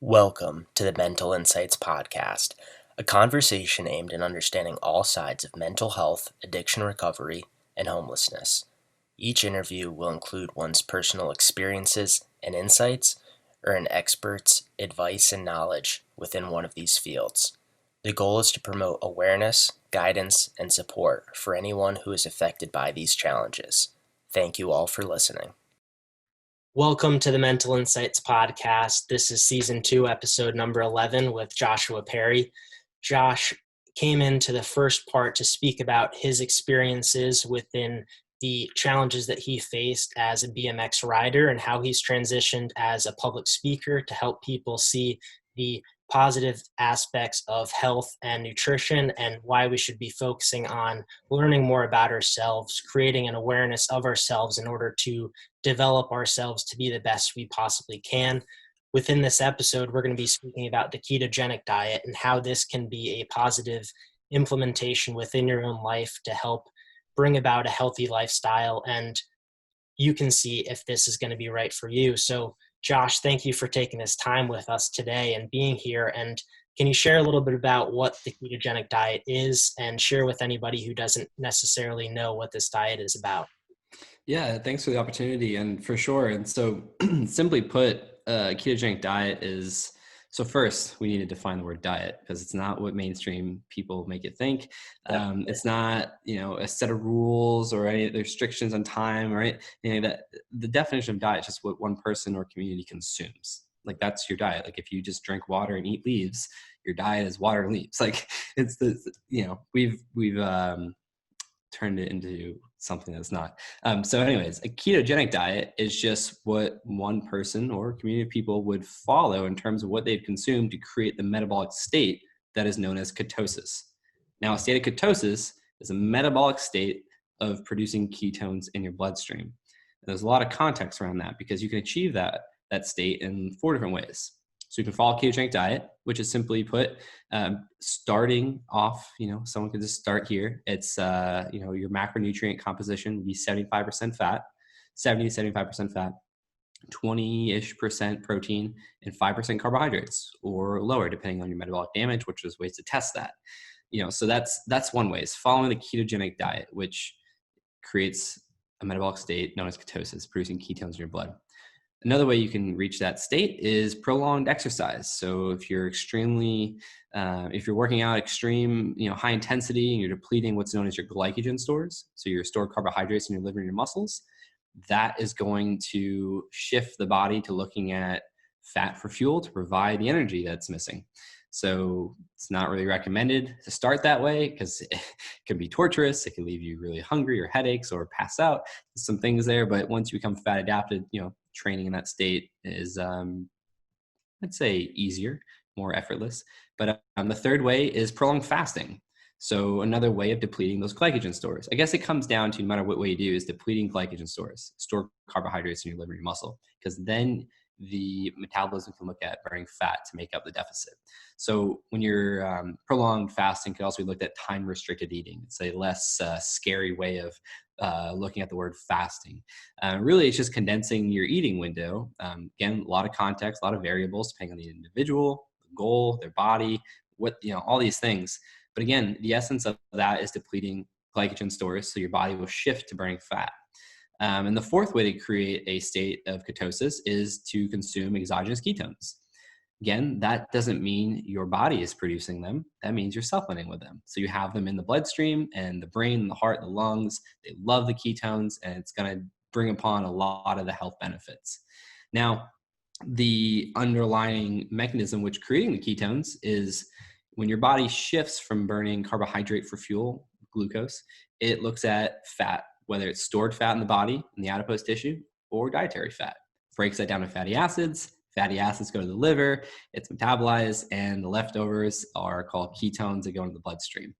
Welcome to the Mental Insights Podcast, a conversation aimed at understanding all sides of mental health, addiction recovery, and homelessness. Each interview will include one's personal experiences and insights, or an expert's advice and knowledge within one of these fields. The goal is to promote awareness, guidance, and support for anyone who is affected by these challenges. Thank you all for listening. Welcome to the Mental Insights Podcast. This is Season 2, Episode number 11 with Joshua Perry. Josh came into the first part to speak about his experiences within the challenges that he faced as a BMX rider and how he's transitioned as a public speaker to help people see the positive aspects of health and nutrition and why we should be focusing on learning more about ourselves, creating an awareness of ourselves in order to develop ourselves to be the best we possibly can. Within this episode, we're going to be speaking about the ketogenic diet and how this can be a positive implementation within your own life to help bring about a healthy lifestyle. And you can see if this is going to be right for you. So, Josh, thank you for taking this time with us today and being here. And can you share a little bit about what the ketogenic diet is and share with anybody who doesn't necessarily know what this diet is about? Yeah, thanks for the opportunity. And for sure. And so simply put, ketogenic diet is, so first we need to define the word diet because it's not what mainstream people make it think. It's not, a set of rules or any restrictions on time or anything that. The definition of diet is just what one person or community consumes. Like that's your diet. Like if you just drink water and eat leaves, your diet is water and leaves. Like it's we've turned it into something that's not. So anyways, a ketogenic diet is just what one person or community of people would follow in terms of what they've consumed to create the metabolic state that is known as ketosis. Now, a state of ketosis is a metabolic state of producing ketones in your bloodstream. And there's a lot of context around that because you can achieve that state in 4 different ways. So you can follow a ketogenic diet, which is simply put, starting off, someone could just start here. It's, your macronutrient composition would be 75% fat, 70 to 75% fat, 20-ish% protein, and 5% carbohydrates or lower, depending on your metabolic damage, which is ways to test that. So that's one way, is following the ketogenic diet, which creates a metabolic state known as ketosis, producing ketones in your blood. Another way you can reach that state is prolonged exercise. So if you're if you're working out extreme, high intensity and you're depleting what's known as your glycogen stores, so your stored carbohydrates in your liver and your muscles, that is going to shift the body to looking at fat for fuel to provide the energy that's missing. So it's not really recommended to start that way because it can be torturous. It can leave you really hungry or headaches or pass out. There's some things there, but once you become fat adapted, training in that state is, I'd say, easier, more effortless. But the third way is prolonged fasting. So another way of depleting those glycogen stores. I guess it comes down to, no matter what way you do, is depleting glycogen stores, store carbohydrates in your liver and your muscle, because then the metabolism can look at burning fat to make up the deficit. So when you're prolonged fasting, could also be looked at time restricted eating. It's a less scary way of looking at the word fasting. Really, it's just condensing your eating window. Again, a lot of context, a lot of variables depending on the individual, the goal, their body, all these things. But again, the essence of that is depleting glycogen stores, so your body will shift to burning fat. And the fourth way to create a state of ketosis is to consume exogenous ketones. Again, that doesn't mean your body is producing them. That means you're supplementing with them. So you have them in the bloodstream, and the brain, the heart, the lungs, they love the ketones, and it's going to bring upon a lot of the health benefits. Now, the underlying mechanism which creating the ketones is when your body shifts from burning carbohydrate for fuel, glucose, it looks at fat, whether it's stored fat in the body, in the adipose tissue, or dietary fat. Breaks that down to fatty acids. Fatty acids go to the liver, it's metabolized, and the leftovers are called ketones that go into the bloodstream.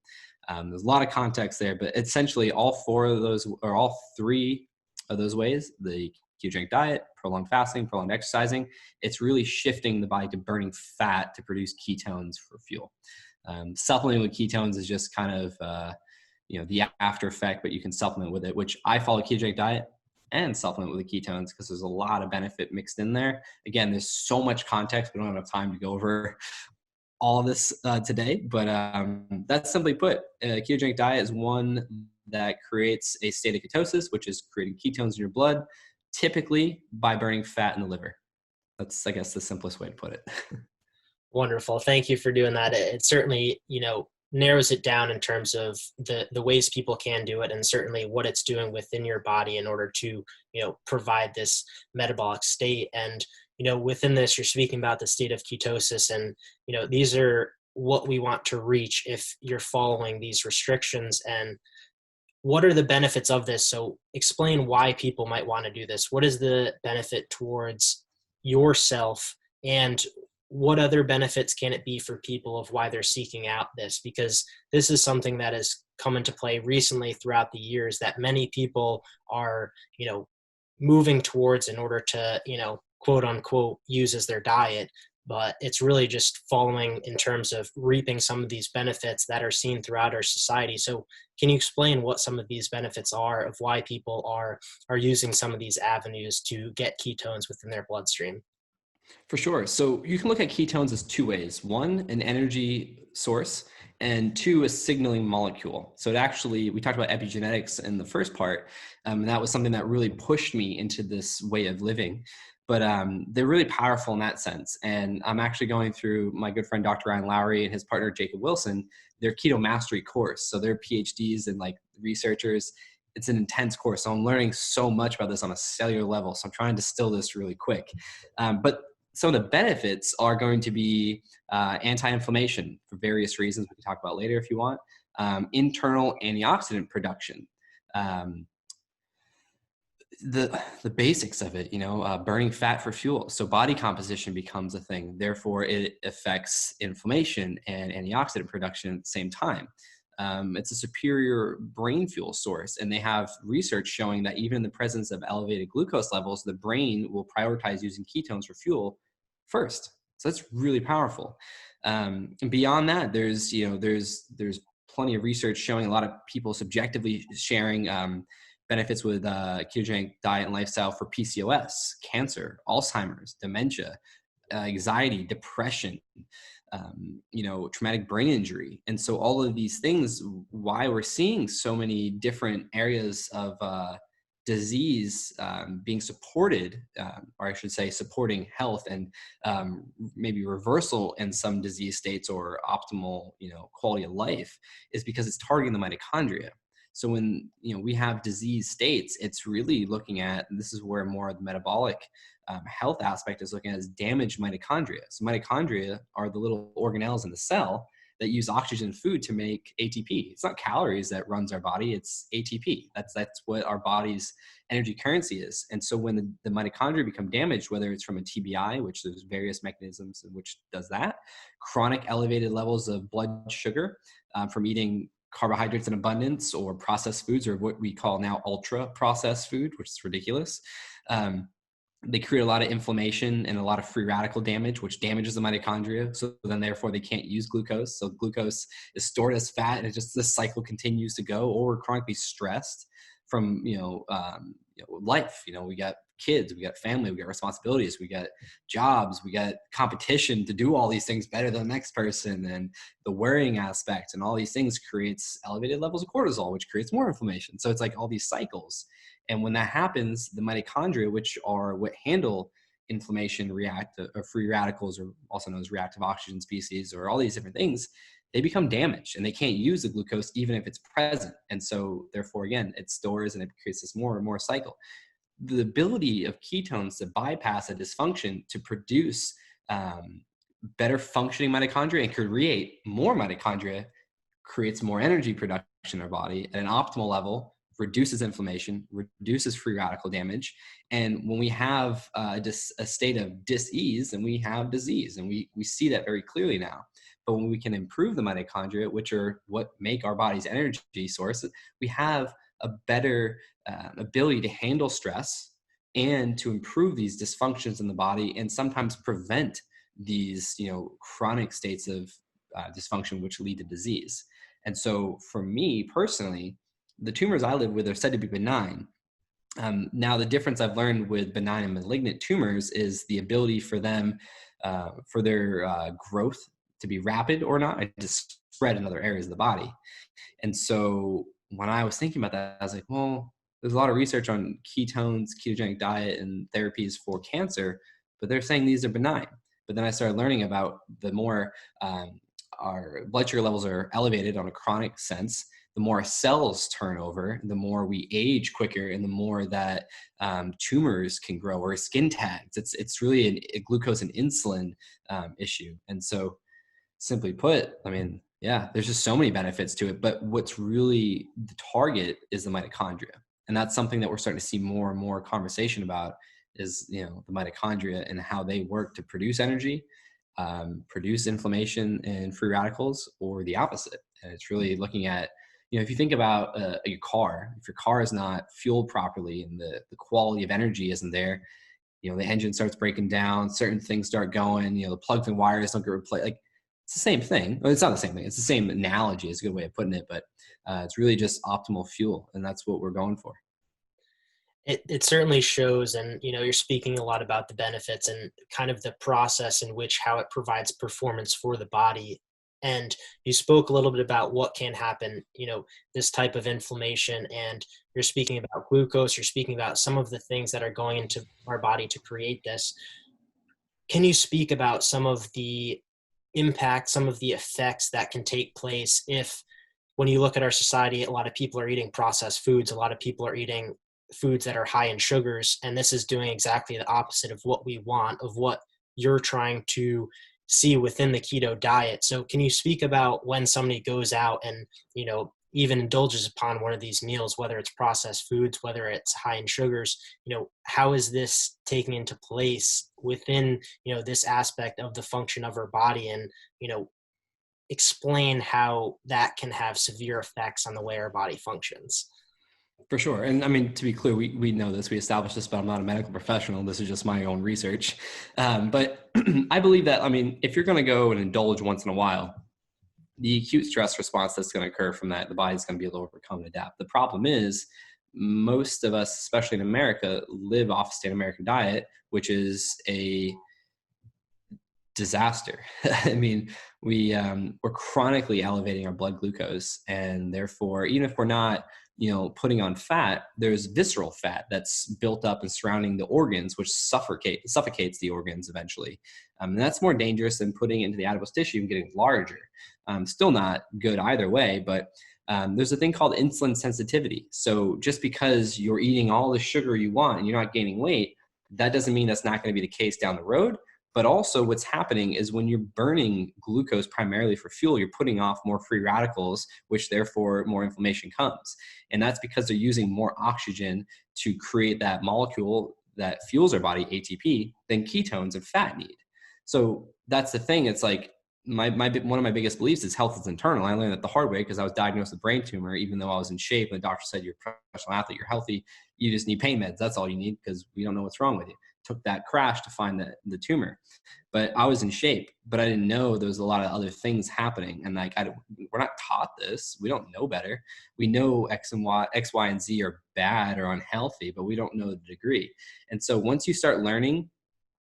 There's a lot of context there, but essentially all 4 of those, or all 3 of those ways, the ketogenic diet, prolonged fasting, prolonged exercising, it's really shifting the body to burning fat to produce ketones for fuel. Supplementing with ketones is just kind of, the after effect, but you can supplement with it, which I follow a ketogenic diet. and supplement with the ketones because there's a lot of benefit mixed in there. Again, there's so much context. We don't have enough time to go over all of this today, but that's simply put, a ketogenic diet is one that creates a state of ketosis, which is creating ketones in your blood, typically by burning fat in the liver. That's, I guess, the simplest way to put it. Wonderful. Thank you for doing that. It certainly, narrows it down in terms of the ways people can do it, and certainly what it's doing within your body in order to, provide this metabolic state. And, within this, you're speaking about the state of ketosis, and, these are what we want to reach if you're following these restrictions. And what are the benefits of this? So explain why people might want to do this. What is the benefit towards yourself, and what other benefits can it be for people of why they're seeking out this? Because this is something that has come into play recently throughout the years that many people are, moving towards in order to, quote unquote, use as their diet. But it's really just following in terms of reaping some of these benefits that are seen throughout our society. So can you explain what some of these benefits are of why people are using some of these avenues to get ketones within their bloodstream? For sure. So you can look at ketones as two ways. One, an energy source, and two, a signaling molecule. So it actually, we talked about epigenetics in the first part, and that was something that really pushed me into this way of living. But they're really powerful in that sense. And I'm actually going through my good friend, Dr. Ryan Lowry, and his partner, Jacob Wilson, their keto mastery course. So they're PhDs and like researchers. It's an intense course. So I'm learning so much about this on a cellular level. So I'm trying to distill this really quick. But some of the benefits are going to be anti-inflammation for various reasons we can talk about later if you want, internal antioxidant production, the basics of it, burning fat for fuel. So body composition becomes a thing. Therefore, it affects inflammation and antioxidant production at the same time. It's a superior brain fuel source, and they have research showing that even in the presence of elevated glucose levels, the brain will prioritize using ketones for fuel first. So that's really powerful. And beyond that, there's plenty of research showing a lot of people subjectively sharing benefits with ketogenic diet and lifestyle for PCOS, cancer, Alzheimer's, dementia, anxiety, depression, traumatic brain injury. And so all of these things, why we're seeing so many different areas of disease being supported, or I should say supporting health and maybe reversal in some disease states or optimal, quality of life, is because it's targeting the mitochondria. So when we have disease states, it's really looking at, and this is where more of the metabolic health aspect is looking at, is damaged mitochondria. So mitochondria are the little organelles in the cell that use oxygen food to make ATP. It's not calories that runs our body, it's ATP. That's what our body's energy currency is. And so when the mitochondria become damaged, whether it's from a TBI, which there's various mechanisms in which does that, chronic elevated levels of blood sugar from eating carbohydrates in abundance, or processed foods, or what we call now ultra processed food, which is ridiculous. They create a lot of inflammation and a lot of free radical damage, which damages the mitochondria. So then therefore they can't use glucose. So glucose is stored as fat, and it just, this cycle continues to go. Or we're chronically stressed from, life. We got kids, we got family, we got responsibilities, we got jobs, we got competition to do all these things better than the next person, and the worrying aspect and all these things creates elevated levels of cortisol, which creates more inflammation. So it's like all these cycles. And when that happens, the mitochondria, which are what handle inflammation, or free radicals, or also known as reactive oxygen species, or all these different things, they become damaged and they can't use the glucose even if it's present. And so therefore, again, it stores and it creates this more and more cycle. The ability of ketones to bypass a dysfunction to produce better functioning mitochondria and create more mitochondria creates more energy production in our body at an optimal level, reduces inflammation, reduces free radical damage. And when we have a state of dis-ease, then we have disease. And we see that very clearly now. But when we can improve the mitochondria, which are what make our body's energy source, we have a better ability to handle stress and to improve these dysfunctions in the body, and sometimes prevent these, chronic states of dysfunction which lead to disease. And so for me personally, the tumors I live with are said to be benign. Now, the difference I've learned with benign and malignant tumors is the ability for them, for their growth to be rapid or not, and to spread in other areas of the body. And so when I was thinking about that, I was like, well, there's a lot of research on ketones, ketogenic diet, and therapies for cancer, but they're saying these are benign. But then I started learning about the more our blood sugar levels are elevated on a chronic sense, the more cells turn over, the more we age quicker, and the more that tumors can grow or skin tags. It's really a glucose and insulin issue. And so, simply put, I mean, yeah, there's just so many benefits to it. But what's really the target is the mitochondria. And that's something that we're starting to see more and more conversation about is, the mitochondria and how they work to produce energy, produce inflammation and free radicals, or the opposite. And it's really looking at, if you think about your car, if your car is not fueled properly and the quality of energy isn't there, the engine starts breaking down, certain things start going, the plugs and wires don't get replaced. Like, it's the same thing. Well, it's not the same thing. It's the same analogy. It's a good way of putting it, but it's really just optimal fuel, and that's what we're going for. It certainly shows, and you're speaking a lot about the benefits and kind of the process in which how it provides performance for the body. And you spoke a little bit about what can happen, this type of inflammation, and you're speaking about glucose, you're speaking about some of the things that are going into our body to create this. Can you speak about some of the impact, some of the effects that can take place if, when you look at our society, a lot of people are eating processed foods, a lot of people are eating foods that are high in sugars, and this is doing exactly the opposite of what we want, of what you're trying to see within the keto diet. So can you speak about when somebody goes out and, even indulges upon one of these meals, whether it's processed foods, whether it's high in sugars, how is this taking into place within, this aspect of the function of our body, and, explain how that can have severe effects on the way our body functions? For sure. And I mean, to be clear, we know this, we established this, but I'm not a medical professional. This is just my own research. But I believe that, I mean, if you're going to go and indulge once in a while, the acute stress response that's going to occur from that, the body's going to be able to overcome and adapt. The problem is most of us, especially in America, live off a standard American diet, which is a disaster. I mean, we're chronically elevating our blood glucose, and therefore, even if we're not, putting on fat, there's visceral fat that's built up and surrounding the organs, which suffocates the organs eventually. And that's more dangerous than putting it into the adipose tissue and getting larger. Still not good either way, but there's a thing called insulin sensitivity. So just because you're eating all the sugar you want and you're not gaining weight, that doesn't mean that's not going to be the case down the road. But also what's happening is when you're burning glucose primarily for fuel, you're putting off more free radicals, which therefore more inflammation comes. And that's because they're using more oxygen to create that molecule that fuels our body, ATP, than ketones and fat need. So that's the thing. It's like one of my biggest beliefs is health is internal. I learned that the hard way because I was diagnosed with brain tumor, even though I was in shape. And the doctor said, you're a professional athlete, you're healthy, you just need pain meds. That's all you need because we don't know what's wrong with you. Took that crash to find the tumor, but I was in shape, but I didn't know there was a lot of other things happening. And like, we're not taught this. We don't know better. We know X, Y, and Z are bad or unhealthy, but we don't know the degree. And so once you start learning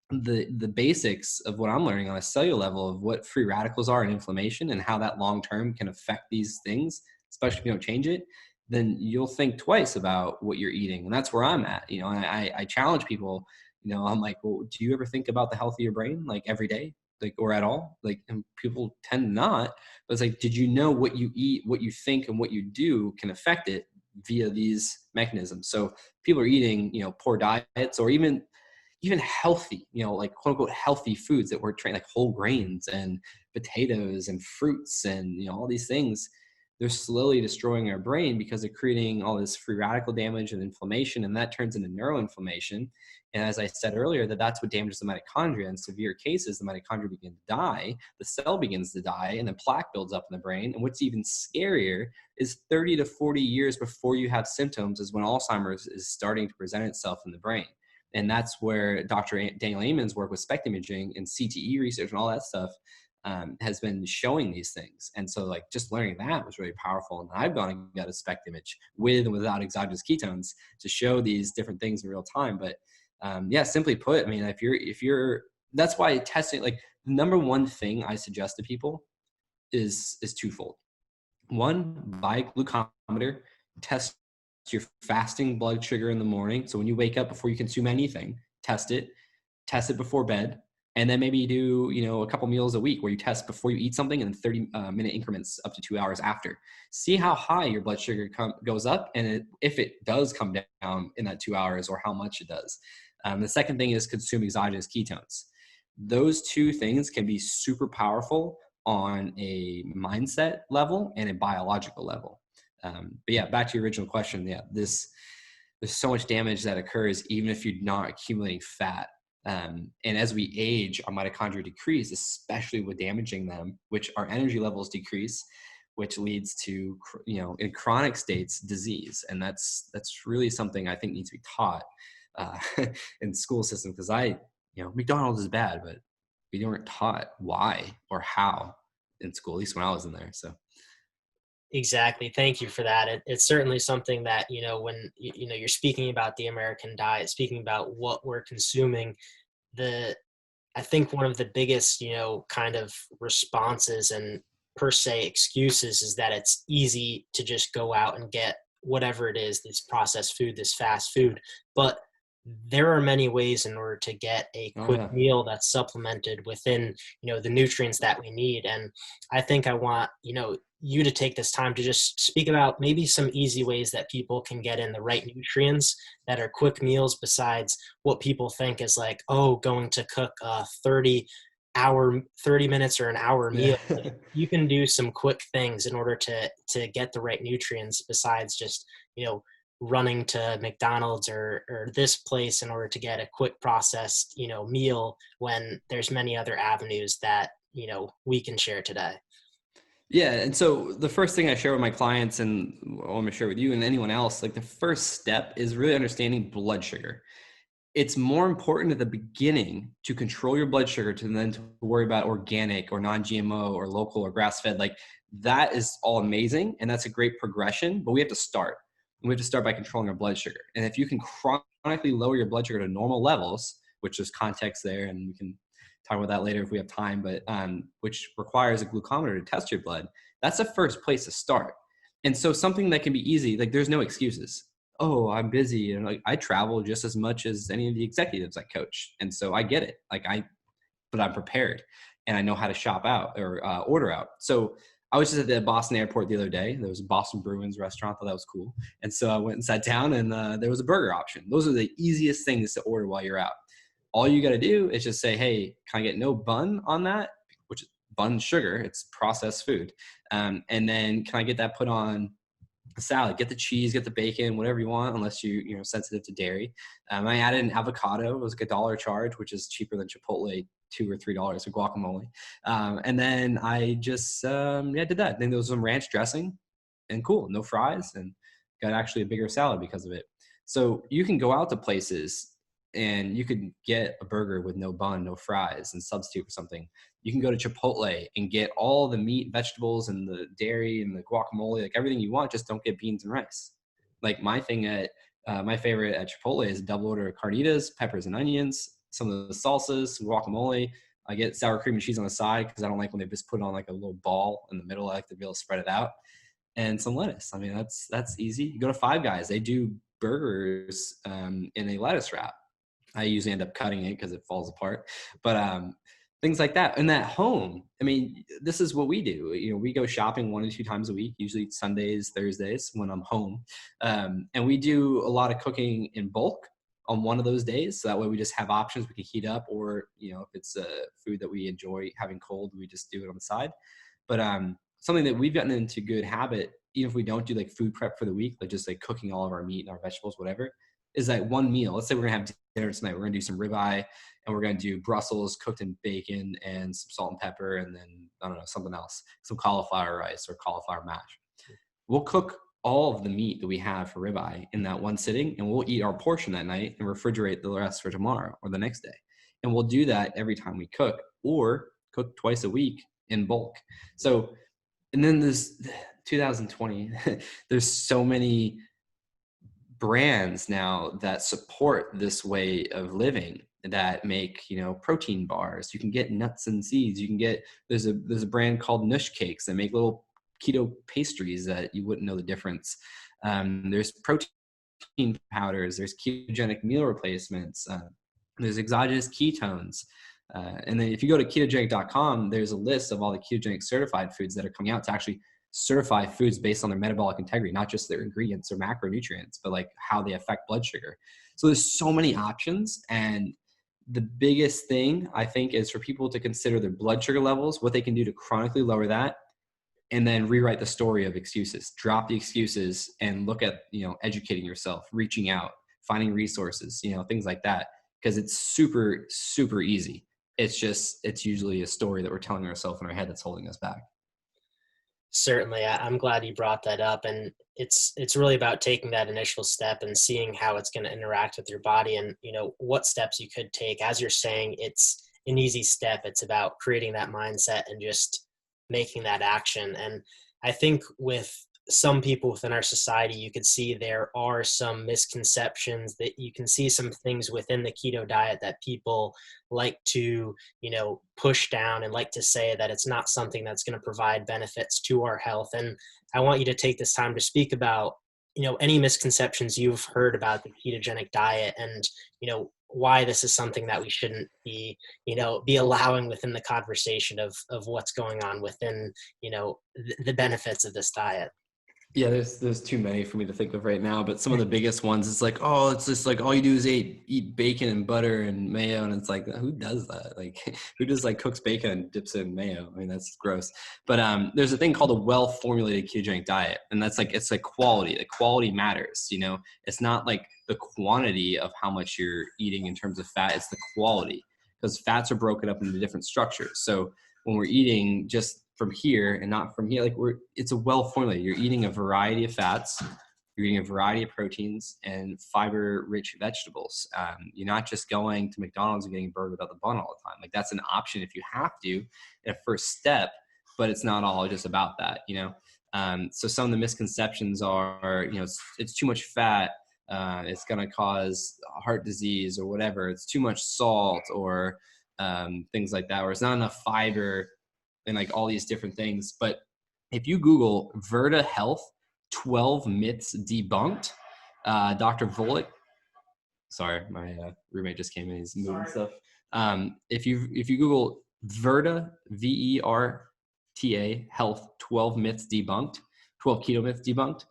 the basics of what I'm learning on a cellular level of what free radicals are and inflammation and how that long-term can affect these things, especially if you don't change it, then you'll think twice about what you're eating. And that's where I'm at, and I challenge people. I'm like, well, do you ever think about the health of your brain, like every day, like, or at all? Like, and people tend not, but it's like, did you know what you eat, what you think, and what you do can affect it via these mechanisms? So people are eating, poor diets, or even healthy, like quote unquote healthy foods that we're trained, like whole grains and potatoes and fruits and, all these things. They're slowly destroying our brain because they're creating all this free radical damage and inflammation, and that turns into neuroinflammation. And as I said earlier, that's what damages the mitochondria. In severe cases, the mitochondria begin to die, the cell begins to die, and then plaque builds up in the brain. And what's even scarier is 30 to 40 years before you have symptoms is when Alzheimer's is starting to present itself in the brain. And that's where Dr. Daniel Amen's work with SPECT imaging and CTE research and all that stuff has been showing these things. And so like just learning that was really powerful. And I've gone and got a spec image with and without exogenous ketones to show these different things in real time. But yeah, simply put, I mean, if you're, that's why testing, like the number one thing I suggest to people is twofold. One, buy a glucometer, test your fasting blood sugar in the morning. So when you wake up before you consume anything, test it before bed. And then maybe you do, you know, a couple meals a week where you test before you eat something, and then 30-minute increments up to 2 hours after. See how high your blood sugar goes up, and if it does come down in that 2 hours, or how much it does. The second thing is consume exogenous ketones. Those two things can be super powerful on a mindset level and a biological level. But yeah, back to your original question. Yeah, there's so much damage that occurs even if you're not accumulating fat. And as we age, our mitochondria decrease, especially with damaging them, which our energy levels decrease, which leads to, you know, in chronic states, disease. And that's really something I think needs to be taught in school system. Because you know, McDonald's is bad, but we weren't taught why or how in school, at least when I was in there. So. Exactly. Thank you for that. It's certainly something that, you know, when, you know, you're speaking about the American diet, speaking about what we're consuming, I think one of the biggest, you know, kind of responses and per se excuses is that it's easy to just go out and get whatever it is, this processed food, this fast food. But there are many ways in order to get a quick meal that's supplemented within, you know, the nutrients that we need. And I think I want, you know, you to take this time to just speak about maybe some easy ways that people can get in the right nutrients that are quick meals, besides what people think is like, oh, going to cook a 30 minutes or an hour meal. Like, you can do some quick things in order to get the right nutrients, besides just, you know, running to McDonald's or this place in order to get a quick processed, you know, meal, when there's many other avenues that, you know, we can share today. Yeah. And so the first thing I share with my clients, and I'm going to share with you and anyone else, like the first step is really understanding blood sugar. It's more important at the beginning to control your blood sugar than to worry about organic or non-GMO or local or grass-fed. Like that is all amazing. And that's a great progression, but we have to start. And we have to start by controlling our blood sugar. And if you can chronically lower your blood sugar to normal levels, which is context there, and we can talk about that later if we have time, but which requires a glucometer to test your blood, that's the first place to start. And so something that can be easy, like there's no excuses. Oh, I'm busy. And like I travel just as much as any of the executives I coach. And so I get it. But I'm prepared and I know how to shop out or order out. So I was just at the Boston airport the other day. There was a Boston Bruins restaurant. Thought that was cool. And so I went and sat down, and there was a burger option. Those are the easiest things to order while you're out. All you got to do is just say, hey, can I get no bun on that? Which is bun sugar. It's processed food. And then can I get that put on a salad? Get the cheese, get the bacon, whatever you want, unless you're sensitive to dairy. I added an avocado. It was like $1 charge, which is cheaper than Chipotle, $2 or $3 for guacamole. And then I just did that. Then there was some ranch dressing, and cool, no fries, and got actually a bigger salad because of it. So you can go out to places and you could get a burger with no bun, no fries, and substitute for something. You can go to Chipotle and get all the meat, vegetables, and the dairy and the guacamole, like everything you want. Just don't get beans and rice. Like my favorite at Chipotle is a double order of carnitas, peppers and onions, some of the salsas, some guacamole. I get sour cream and cheese on the side because I don't like when they just put it on like a little ball in the middle. I like to be able to spread it out, and some lettuce. I mean, that's easy. You go to Five Guys, they do burgers in a lettuce wrap. I usually end up cutting it because it falls apart, but things like that. And at home, I mean, this is what we do. You know, we go shopping 1 to 2 times a week, usually Sundays, Thursdays when I'm home. And we do a lot of cooking in bulk on one of those days. So that way we just have options we can heat up, or, you know, if it's food that we enjoy having cold, we just do it on the side. But something that we've gotten into good habit, even if we don't do like food prep for the week, like just like cooking all of our meat and our vegetables, whatever, is like one meal. Let's say we're gonna have dinner tonight. We're gonna do some ribeye, and we're gonna do Brussels cooked in bacon and some salt and pepper, and then I don't know, something else, some cauliflower rice or cauliflower mash. We'll cook all of the meat that we have for ribeye in that one sitting, and we'll eat our portion that night and refrigerate the rest for tomorrow or the next day. And we'll do that every time we cook, or cook twice a week in bulk. So, and then this 2020, there's so many brands now that support this way of living that make, protein bars. You can get nuts and seeds. You can get, there's a brand called Nush Cakes that make little keto pastries that you wouldn't know the difference. There's protein powders, there's ketogenic meal replacements, there's exogenous ketones. And then if you go to ketogenic.com, there's a list of all the ketogenic certified foods that are coming out to actually certify foods based on their metabolic integrity, not just their ingredients or macronutrients, but like how they affect blood sugar. So there's so many options. And the biggest thing I think is for people to consider their blood sugar levels, what they can do to chronically lower that, and then rewrite the story of excuses. Drop the excuses and look at, educating yourself, reaching out, finding resources, things like that. Because it's super, super easy. It's usually a story that we're telling ourselves in our head that's holding us back. Certainly. I'm glad you brought that up. And it's really about taking that initial step and seeing how it's going to interact with your body and, what steps you could take. As you're saying, it's an easy step. It's about creating that mindset and just making that action. And I think with some people within our society, you could see there are some misconceptions, that you can see some things within the keto diet that people like to, push down and like to say that it's not something that's going to provide benefits to our health. And I want you to take this time to speak about, any misconceptions you've heard about the ketogenic diet and, why this is something that we shouldn't be allowing within the conversation of what's going on within, the benefits of this diet. Yeah, there's too many for me to think of right now, but some of the biggest ones is like, oh, it's just like all you do is eat bacon and butter and mayo, and it's like, who does that? Like, who just like cooks bacon and dips it in mayo? I mean, that's gross. But there's a thing called a well-formulated ketogenic diet, and that's like, it's like quality. The quality matters. It's not like the quantity of how much you're eating in terms of fat; it's the quality, because fats are broken up into different structures. So when we're eating just from here and not from here, it's a well formulated. You're eating a variety of fats, you're eating a variety of proteins and fiber rich vegetables. You're not just going to McDonald's and getting a burger without the bun all the time. Like, that's an option if you have to, in a first step, but it's not all just about that. So some of the misconceptions are, it's too much fat, it's going to cause heart disease or whatever, it's too much salt, or things like that, or it's not enough fiber, and like all these different things. But if you Google Virta Health 12 myths debunked, Dr. Volek, sorry, my roommate just came in, he's moving stuff. If you Google Virta, VERTA Health 12 myths debunked, 12 keto myths debunked,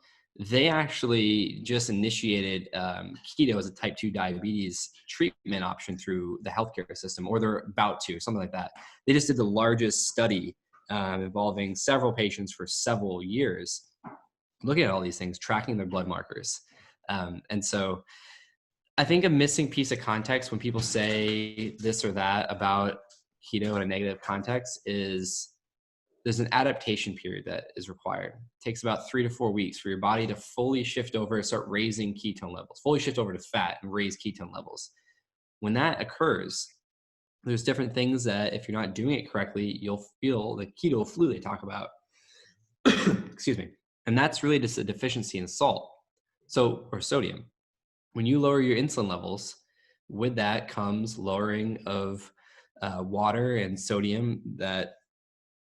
they actually just initiated keto as a type 2 diabetes treatment option through the healthcare system, or they're about to, something like that. They just did the largest study involving several patients for several years, looking at all these things, tracking their blood markers. And so I think a missing piece of context when people say this or that about keto in a negative context is there's an adaptation period that is required. It takes about 3 to 4 weeks for your body to fully shift over and start raising ketone levels, fully shift over to fat and raise ketone levels. When that occurs, there's different things that if you're not doing it correctly, you'll feel the keto flu they talk about. Excuse me. And that's really just a deficiency in salt, or sodium. When you lower your insulin levels, with that comes lowering of water and sodium that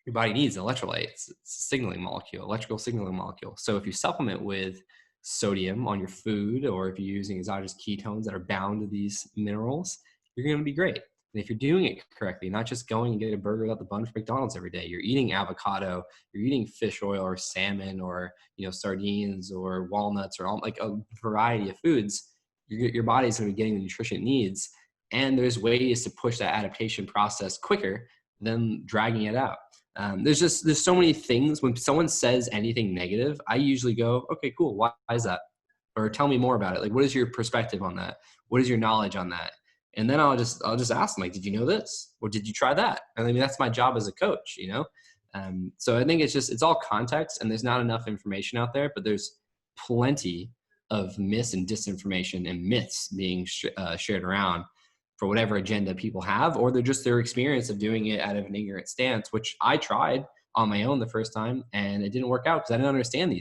your body needs, an electrolyte. It's a signaling molecule, electrical signaling molecule. So if you supplement with sodium on your food, or if you're using exogenous ketones that are bound to these minerals, you're going to be great. And if you're doing it correctly, not just going and getting a burger without the bun from McDonald's every day, you're eating avocado, you're eating fish oil or salmon, or sardines or walnuts, or all, like a variety of foods, your body's going to be getting the nutrition it needs. And there's ways to push that adaptation process quicker than dragging it out. There's so many things. When someone says anything negative, I usually go, okay, cool. Why is that? Or tell me more about it. Like, what is your perspective on that? What is your knowledge on that? And then I'll just ask them, like, did you know this? Or did you try that? And I mean, that's my job as a coach, So I think it's all context, and there's not enough information out there, but there's plenty of mis and disinformation and myths being shared around for whatever agenda people have, or they're just their experience of doing it out of an ignorant stance, which I tried on my own the first time and it didn't work out because I didn't understand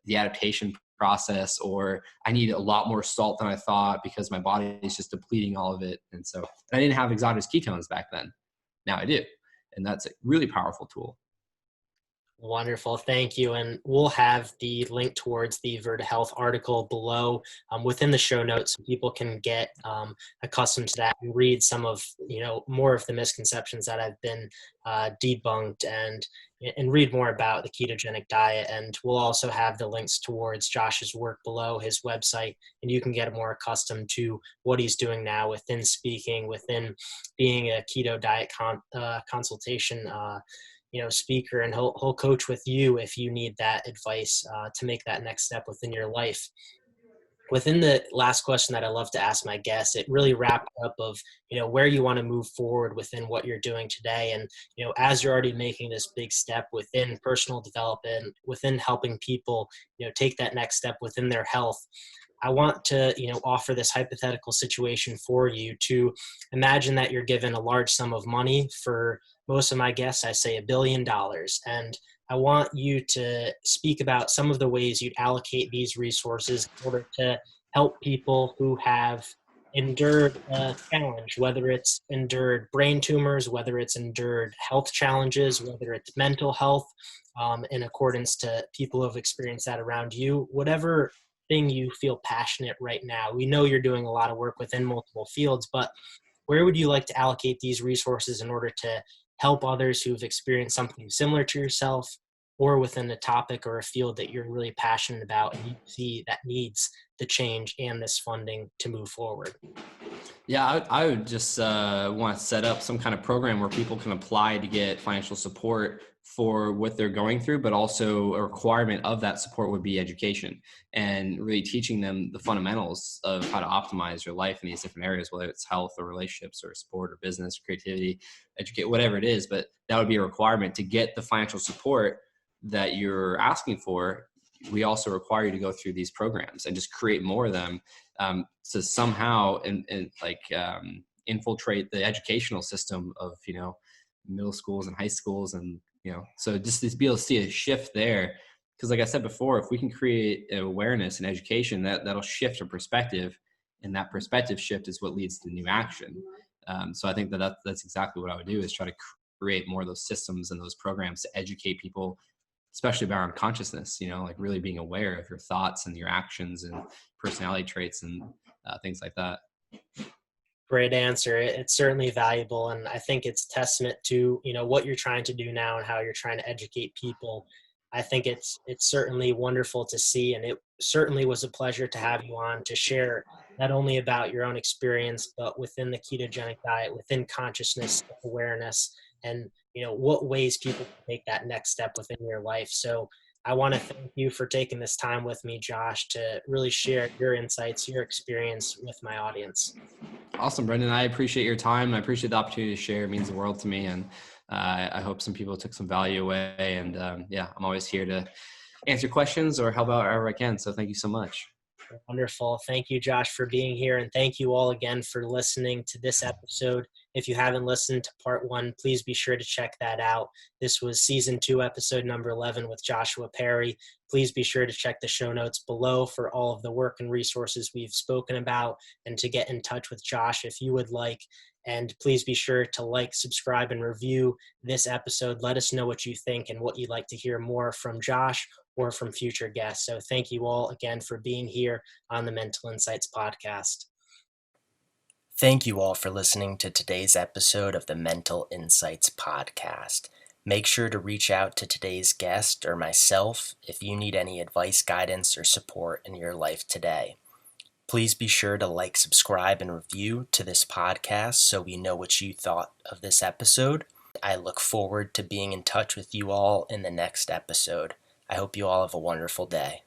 the adaptation process, or I need a lot more salt than I thought because my body is just depleting all of it. And so I didn't have exogenous ketones back then. Now I do. And that's a really powerful tool. Wonderful. Thank you. And we'll have the link towards the Virta Health article below within the show notes so people can get accustomed to that and read some of, more of the misconceptions that have been debunked and read more about the ketogenic diet. And we'll also have the links towards Josh's work below, his website, and you can get more accustomed to what he's doing now within speaking, within being a keto diet consultation speaker, and he'll coach with you if you need that advice to make that next step within your life. Within the last question that I love to ask my guests, it really wrapped up of, where you want to move forward within what you're doing today. And, as you're already making this big step within personal development, within helping people, take that next step within their health, I want to, offer this hypothetical situation for you to imagine that you're given a large sum of money. For most of my guests, I say $1 billion. And I want you to speak about some of the ways you'd allocate these resources in order to help people who have endured a challenge, whether it's endured brain tumors, whether it's endured health challenges, whether it's mental health, in accordance to people who have experienced that around you, whatever thing you feel passionate right now. We know you're doing a lot of work within multiple fields, but where would you like to allocate these resources in order to help others who've experienced something similar to yourself, or within a topic or a field that you're really passionate about and you see that needs the change and this funding to move forward? Yeah, I would just want to set up some kind of program where people can apply to get financial support for what they're going through, but also a requirement of that support would be education and really teaching them the fundamentals of how to optimize your life in these different areas, whether it's health or relationships or sport or business, creativity, educate, whatever it is. But that would be a requirement to get the financial support that you're asking for. We also require you to go through these programs and just create more of them to somehow infiltrate the educational system of, middle schools and high schools. And, so just to be able to see a shift there. Because like I said before, if we can create awareness and education, that'll shift a perspective, and that perspective shift is what leads to new action. So I think that's exactly what I would do, is try to create more of those systems and those programs to educate people, especially around consciousness, like really being aware of your thoughts and your actions and personality traits and things like that. Great answer. It's certainly valuable. And I think it's testament to, what you're trying to do now and how you're trying to educate people. I think it's certainly wonderful to see. And it certainly was a pleasure to have you on to share not only about your own experience, but within the ketogenic diet, within consciousness awareness, and, what ways people can take that next step within your life. So I want to thank you for taking this time with me, Josh, to really share your insights, your experience with my audience. Awesome, Brendan. I appreciate your time. I appreciate the opportunity to share. It means the world to me. And I hope some people took some value away. And I'm always here to answer questions or help out wherever I can. So thank you so much. Wonderful. Thank you, Josh, for being here. And thank you all again for listening to this episode. If you haven't listened to part 1, please be sure to check that out. This was season 2, episode number 11 with Joshua Perry. Please be sure to check the show notes below for all of the work and resources we've spoken about, and to get in touch with Josh if you would like. And please be sure to like, subscribe, and review this episode. Let us know what you think and what you'd like to hear more from Josh or from future guests. So thank you all again for being here on the Mental Insights podcast. Thank you all for listening to today's episode of the Mental Insights podcast. Make sure to reach out to today's guest or myself if you need any advice, guidance, or support in your life today. Please be sure to like, subscribe, and review to this podcast so we know what you thought of this episode. I look forward to being in touch with you all in the next episode. I hope you all have a wonderful day.